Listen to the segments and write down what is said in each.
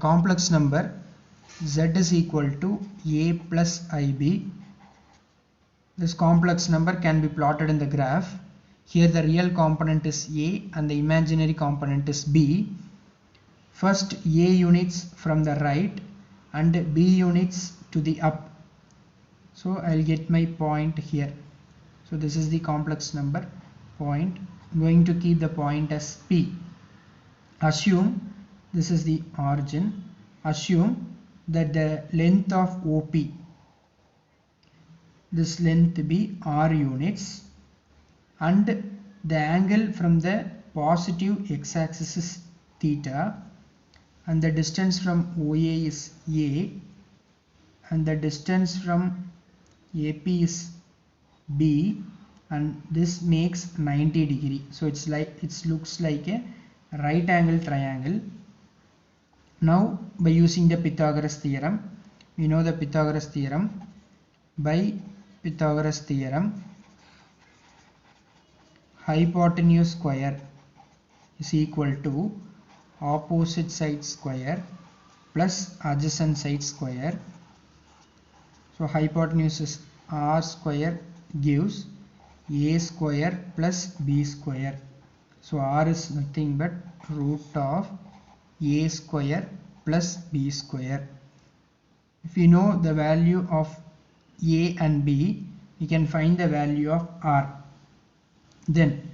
complex number z is equal to a plus ib. This complex number can be plotted in the graph. Here the real component is a and the imaginary component is b. First a units from the right and b units to the up. So I'll get my point here. So this is the complex number point. I'm going to keep the point as p. Assume this is the origin. Assume that the length of OP, this length be r units, and the angle from the positive x-axis is theta, and the distance from OA is a, and the distance from AP is b, and this makes 90 degree. So it's like, it looks like a right angle triangle. Now by using the Pythagoras theorem, we know the Pythagoras theorem. By Pythagoras theorem, hypotenuse square is equal to opposite side square plus adjacent side square. So hypotenuse is r square gives a square plus b square. So r is nothing but root of a square plus b square. If we know the value of a and b, we can find the value of r. Then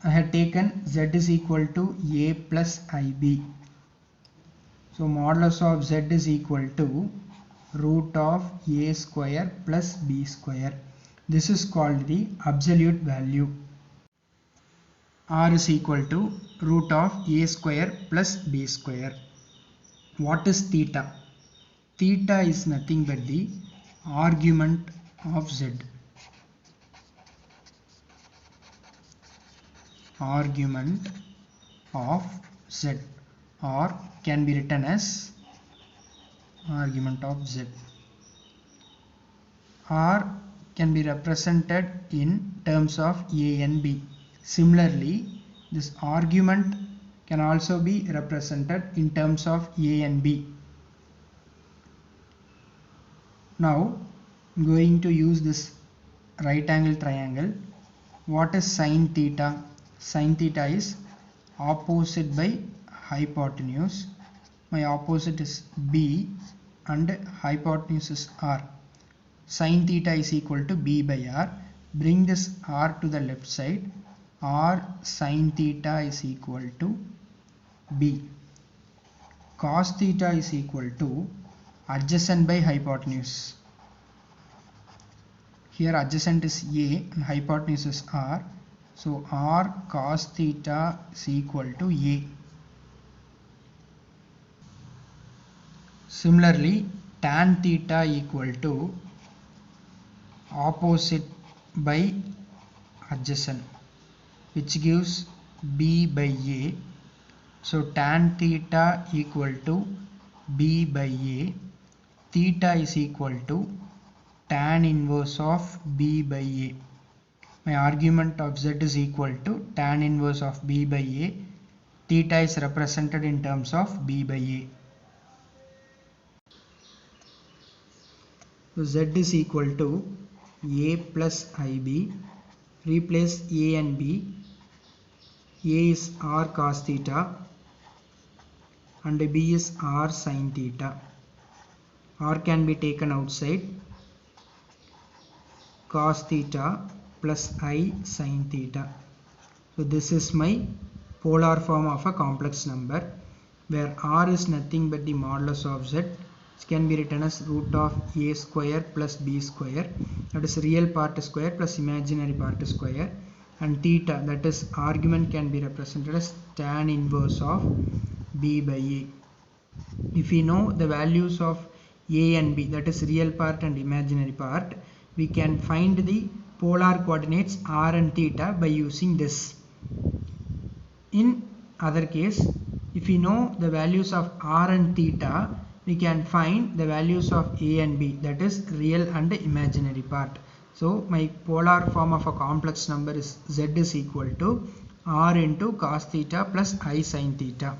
I had taken z is equal to a plus ib. So modulus of z is equal to root of a square plus b square. This is called the absolute value. R is equal to root of a square plus b square. What is theta? Theta is nothing but the argument of z. Argument of z, or can be written as argument of z. R can be represented in terms of a and b. Similarly, this argument can also be represented in terms of a and b. Now I'm going to use this right angle triangle. What is sine theta? Sine theta is opposite by hypotenuse. My opposite is b and hypotenuse is r. Sine theta is equal to b by r. Bring this r to the left side. R sine theta is equal to b. Cos theta is equal to adjacent by hypotenuse. Here adjacent is a and hypotenuse is r. So r cos theta is equal to a. Similarly, tan theta equal to opposite by adjacent, which gives b by a. So tan theta equal to b by a. Theta is equal to tan inverse of b by a. My argument of z is equal to tan inverse of b by a. Theta is represented in terms of b by a. So z is equal to a plus ib. Replace a and b. A is r cos theta and b is r sin theta. R can be taken outside. Cos theta plus I sin theta. So this is my polar form of a complex number, where r is nothing but the modulus of z, which can be written as root of a square plus b square, that is real part square plus imaginary part square, and theta, that is argument, can be represented as tan inverse of b by a. If we know the values of a and b, that is real part and imaginary part, we can find the polar coordinates r and theta by using this. In other case, if we know the values of r and theta, we can find the values of a and b, that is real and imaginary part. So my polar form of a complex number is z is equal to r into cos theta plus I sin theta.